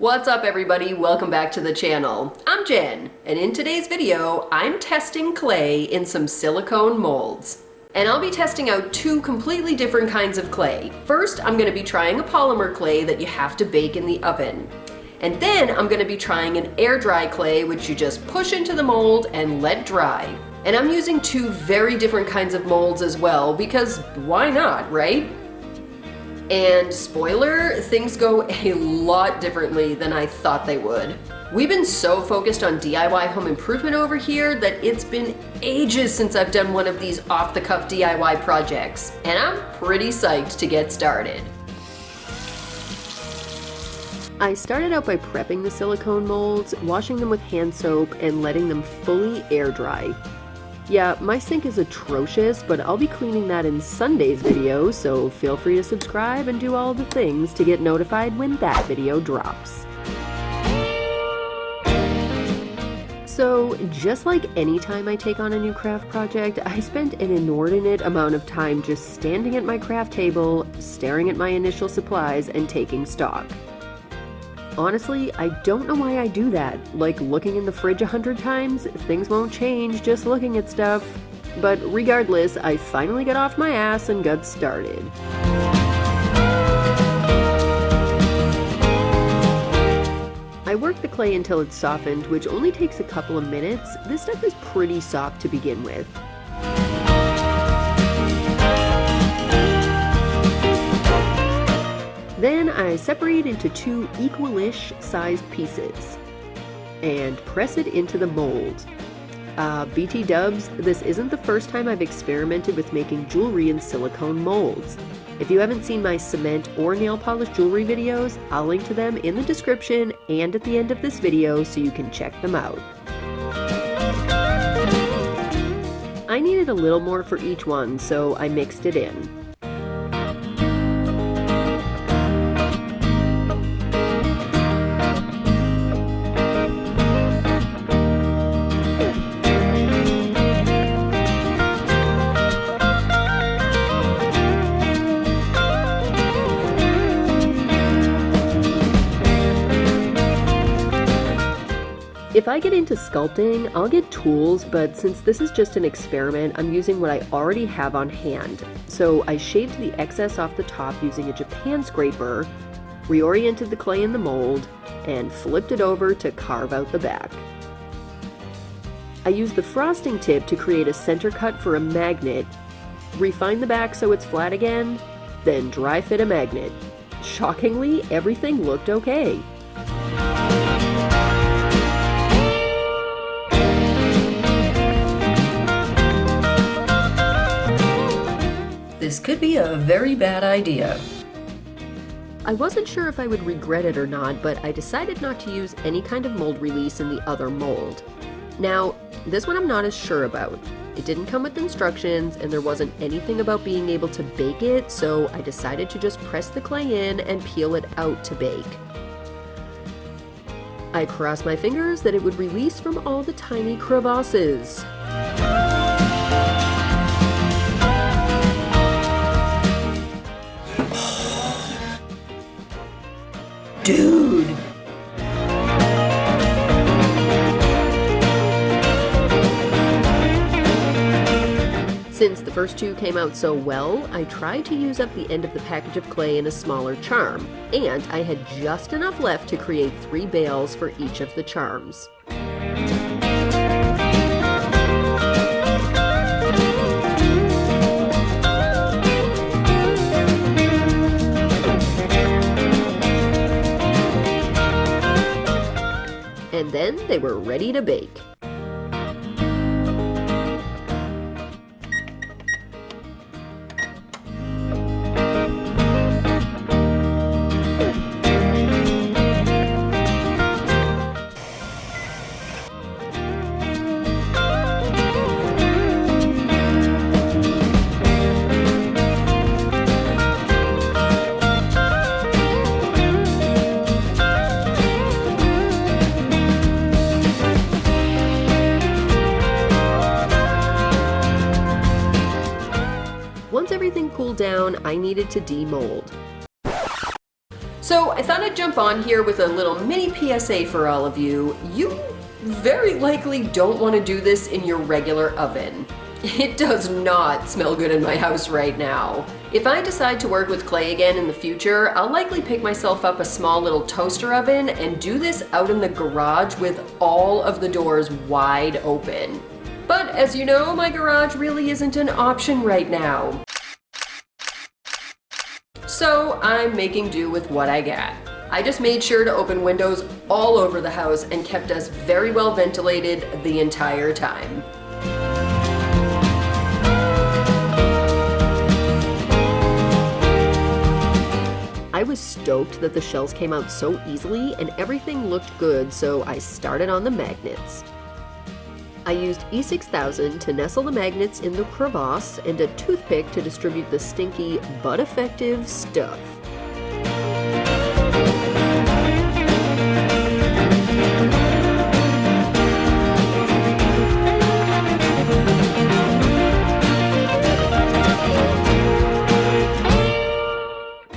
What's up everybody, welcome back to the channel. I'm Jen, and in today's video, I'm testing clay in some silicone molds. And I'll be testing out two completely different kinds of clay. First, I'm gonna be trying a polymer clay that you have to bake in the oven. And then I'm gonna be trying an air dry clay, which you just push into the mold and let dry. And I'm using two very different kinds of molds as well, because why not, right? And spoiler, things go a lot differently than I thought they would. We've been so focused on DIY home improvement over here that it's been ages since I've done one of these off-the-cuff DIY projects, and I'm pretty psyched to get started. I started out by prepping the silicone molds, washing them with hand soap, and letting them fully air dry. Yeah, my sink is atrocious, but I'll be cleaning that in Sunday's video, so feel free to subscribe and do all the things to get notified when that video drops. So, just like any time I take on a new craft project, I spent an inordinate amount of time just standing at my craft table, staring at my initial supplies, and taking stock. Honestly, I don't know why I do that. Like looking in the fridge 100 times, things won't change just looking at stuff. But regardless, I finally got off my ass and got started. I work the clay until it's softened, which only takes a couple of minutes. This stuff is pretty soft to begin with. Then I separate into two equal-ish sized pieces and press it into the mold. BT dubs, this isn't the first time I've experimented with making jewelry in silicone molds. If you haven't seen my cement or nail polish jewelry videos, I'll link to them in the description and at the end of this video so you can check them out. I needed a little more for each one, so I mixed it in. If I get into sculpting, I'll get tools, but since this is just an experiment, I'm using what I already have on hand. So I shaved the excess off the top using a Japan scraper, reoriented the clay in the mold, and flipped it over to carve out the back. I used the frosting tip to create a center cut for a magnet, refine the back so it's flat again, then dry fit a magnet. Shockingly, everything looked okay. This could be a very bad idea. I wasn't sure if I would regret it or not, but I decided not to use any kind of mold release in the other mold. Now, this one I'm not as sure about. It didn't come with instructions, and there wasn't anything about being able to bake it, so I decided to just press the clay in and peel it out to bake. I crossed my fingers that it would release from all the tiny crevasses. Dude! Since the first two came out so well, I tried to use up the end of the package of clay in a smaller charm, and I had just enough left to create 3 bales for each of the charms. And then they were ready to bake. Once everything cooled down, I needed to demold. So I thought I'd jump on here with a little mini PSA for all of you. You very likely don't want to do this in your regular oven. It does not smell good in my house right now. If I decide to work with clay again in the future, I'll likely pick myself up a small little toaster oven and do this out in the garage with all of the doors wide open. But as you know, my garage really isn't an option right now. So I'm making do with what I got. I just made sure to open windows all over the house and kept us very well ventilated the entire time. I was stoked that the shells came out so easily and everything looked good, so I started on the magnets. I used E6000 to nestle the magnets in the crevasse and a toothpick to distribute the stinky but effective stuff.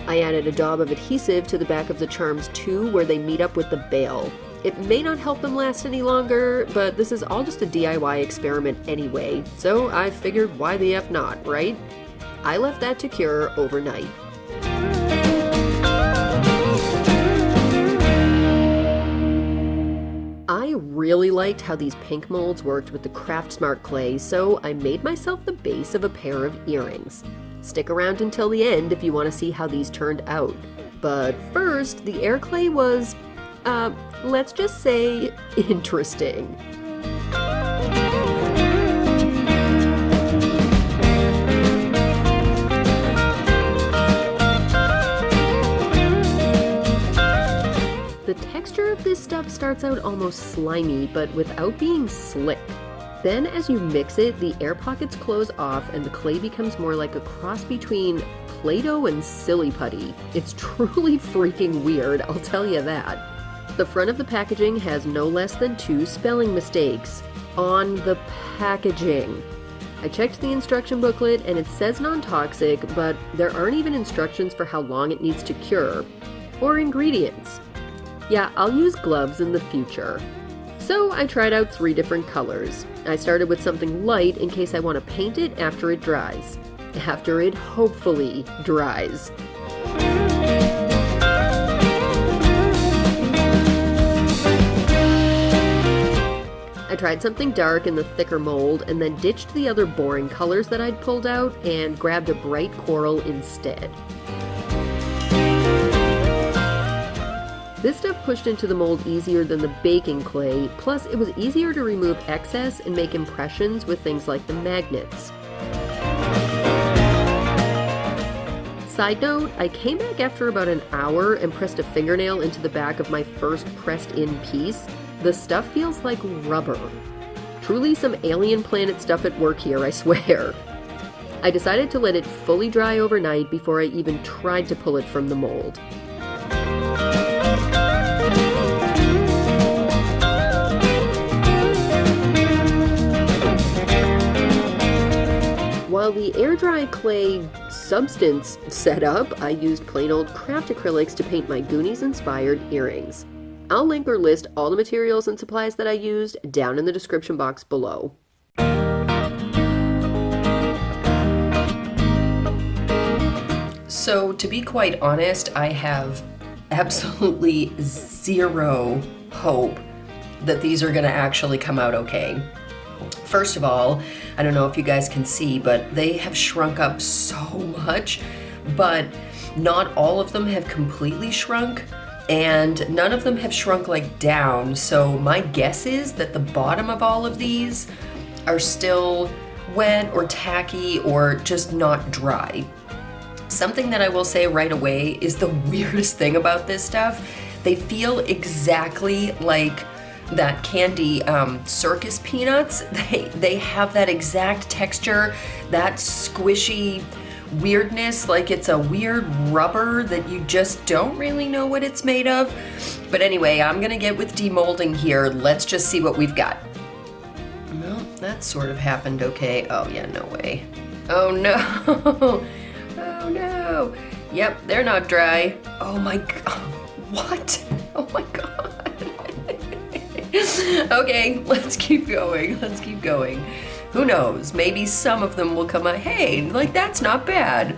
I added a daub of adhesive to the back of the charms too, where they meet up with the bail. It may not help them last any longer, but this is all just a DIY experiment anyway, so I figured why the F not, right? I left that to cure overnight. I really liked how these pink molds worked with the Craft Smart clay, so I made myself the base of a pair of earrings. Stick around until the end if you want to see how these turned out. But first, the air clay was, let's just say, interesting. The texture of this stuff starts out almost slimy, but without being slick. Then as you mix it, the air pockets close off and the clay becomes more like a cross between Play-Doh and Silly Putty. It's truly freaking weird, I'll tell you that. The front of the packaging has no less than 2 spelling mistakes. On the packaging. I checked the instruction booklet and it says non-toxic, but there aren't even instructions for how long it needs to cure. Or ingredients. Yeah, I'll use gloves in the future. So I tried out 3 different colors. I started with something light in case I want to paint it after it dries. After it hopefully dries. I tried something dark in the thicker mold and then ditched the other boring colors that I'd pulled out and grabbed a bright coral instead. This stuff pushed into the mold easier than the baking clay, plus it was easier to remove excess and make impressions with things like the magnets. Side note, I came back after about an hour and pressed a fingernail into the back of my first pressed-in piece. The stuff feels like rubber. Truly some alien planet stuff at work here, I swear. I decided to let it fully dry overnight before I even tried to pull it from the mold. While the air dry clay substance setup, I used plain old craft acrylics to paint my Goonies inspired earrings. I'll link or list all the materials and supplies that I used down in the description box below. So to be quite honest, I have absolutely zero hope that these are gonna actually come out okay. First of all, I don't know if you guys can see, but they have shrunk up so much, but not all of them have completely shrunk, and none of them have shrunk like down, so my guess is that the bottom of all of these are still wet or tacky or just not dry. Something that I will say right away is the weirdest thing about this stuff. They feel exactly like that candy circus peanuts. They have that exact texture, that squishy weirdness, like it's a weird rubber that you just don't really know what it's made of. But anyway, I'm gonna get with demolding here. Let's just see what we've got. Well, that sort of happened okay. Oh yeah, no way. Oh no. Oh no. Yep, they're not dry. Oh my god, what? Oh my god. Okay, let's keep going, let's keep going. Who knows, maybe some of them will come out, hey, like that's not bad.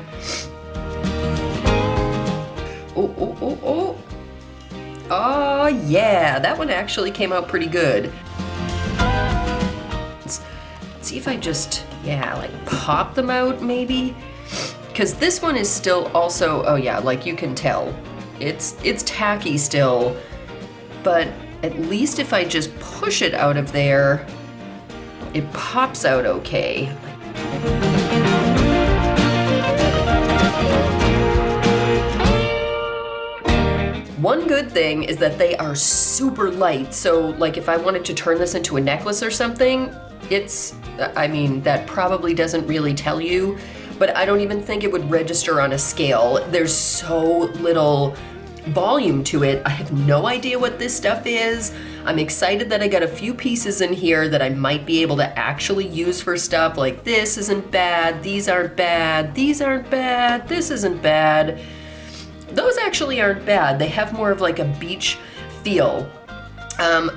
Oh yeah, that one actually came out pretty good. Let's see if I just, yeah, like pop them out maybe. Because this one is still also, oh yeah, like you can tell, it's tacky still, but at least if I just push it out of there, it pops out okay. One good thing is that they are super light, so like if I wanted to turn this into a necklace or something, I mean, that probably doesn't really tell you, but I don't even think it would register on a scale. There's so little volume to it. I have no idea what this stuff is. I'm excited that I got a few pieces in here that I might be able to actually use for stuff like this isn't bad, these aren't bad, these aren't bad, this isn't bad. Those actually aren't bad. They have more of like a beach feel.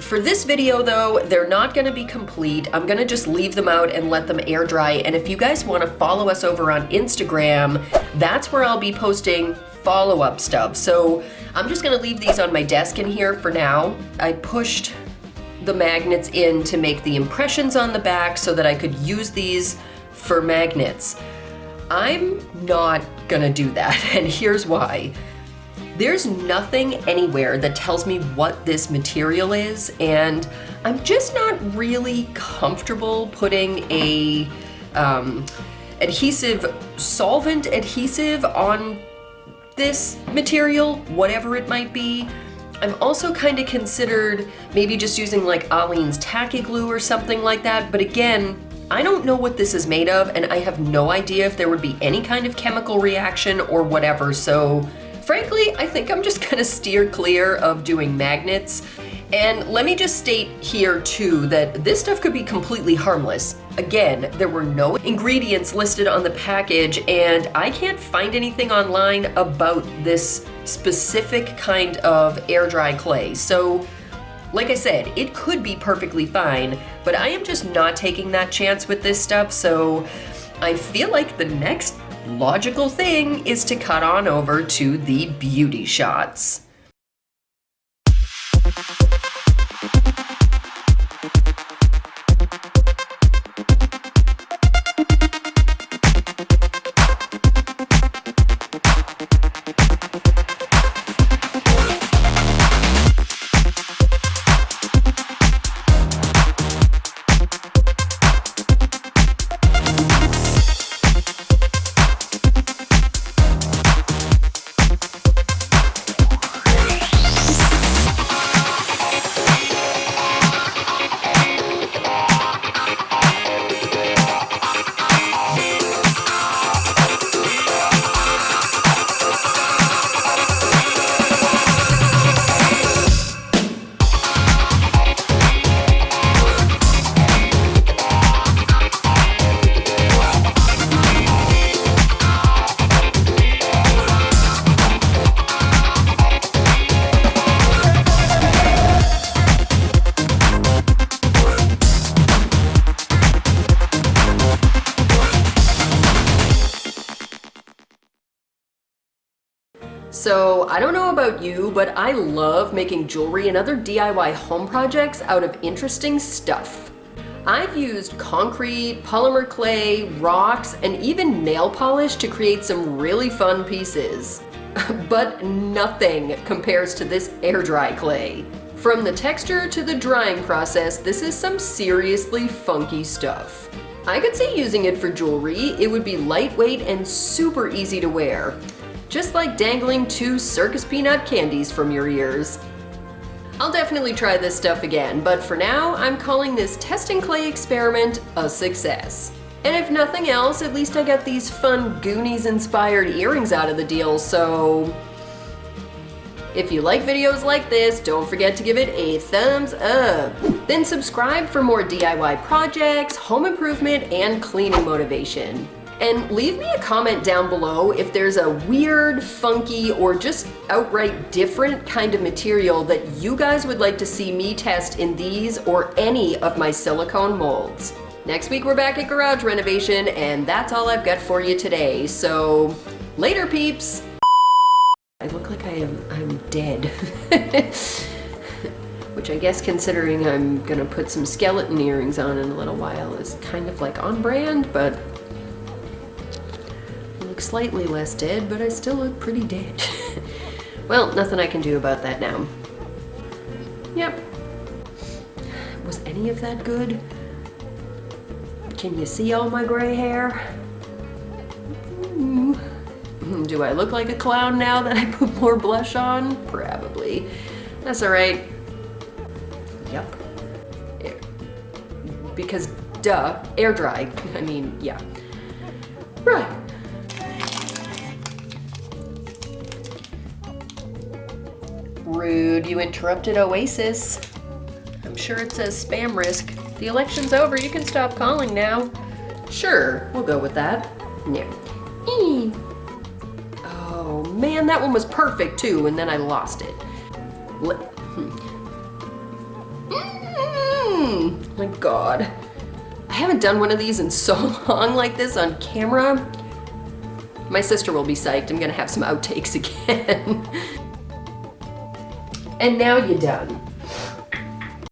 For this video though, they're not gonna be complete. I'm gonna just leave them out and let them air dry. And if you guys wanna follow us over on Instagram, that's where I'll be posting follow-up stuff. So I'm just gonna leave these on my desk in here for now. I pushed the magnets in to make the impressions on the back so that I could use these for magnets. I'm not gonna do that, and here's why. There's nothing anywhere that tells me what this material is, and I'm just not really comfortable putting a solvent adhesive on this material, whatever it might be. I've also kind of considered maybe just using like Aleene's tacky glue or something like that, but again, I don't know what this is made of, and I have no idea if there would be any kind of chemical reaction or whatever, so frankly, I think I'm just gonna steer clear of doing magnets. And let me just state here too that this stuff could be completely harmless. Again, there were no ingredients listed on the package, and I can't find anything online about this specific kind of air dry clay. So, like I said, it could be perfectly fine, but I am just not taking that chance with this stuff, so I feel like the next logical thing is to cut on over to the beauty shots. So I don't know about you, but I love making jewelry and other DIY home projects out of interesting stuff. I've used concrete, polymer clay, rocks, and even nail polish to create some really fun pieces. But nothing compares to this air dry clay. From the texture to the drying process, this is some seriously funky stuff. I could see using it for jewelry. It would be lightweight and super easy to wear. Just like dangling 2 circus peanut candies from your ears. I'll definitely try this stuff again, but for now, I'm calling this testing clay experiment a success. And if nothing else, at least I got these fun Goonies-inspired earrings out of the deal, so... If you like videos like this, don't forget to give it a thumbs up. Then subscribe for more DIY projects, home improvement, and cleaning motivation. And leave me a comment down below if there's a weird, funky, or just outright different kind of material that you guys would like to see me test in these or any of my silicone molds. Next week we're back at garage renovation, and that's all I've got for you today. So later, peeps. I look like I'm dead. Which I guess, considering I'm gonna put some skeleton earrings on in a little while, is kind of like on brand, but I look slightly less dead, but I still look pretty dead. Well, nothing I can do about that now. Yep. Was any of that good? Can you see all my gray hair? Ooh. Do I look like a clown now that I put more blush on? Probably. That's alright. Yep. Because, duh, air dry. I mean, yeah. Right. Rude, you interrupted Oasis. I'm sure it says spam risk. The election's over, you can stop calling now. Sure, we'll go with that. Yeah. Oh man, that one was perfect too, and then I lost it. My God. I haven't done one of these in so long like this on camera. My sister will be psyched. I'm gonna have some outtakes again. And now you're done.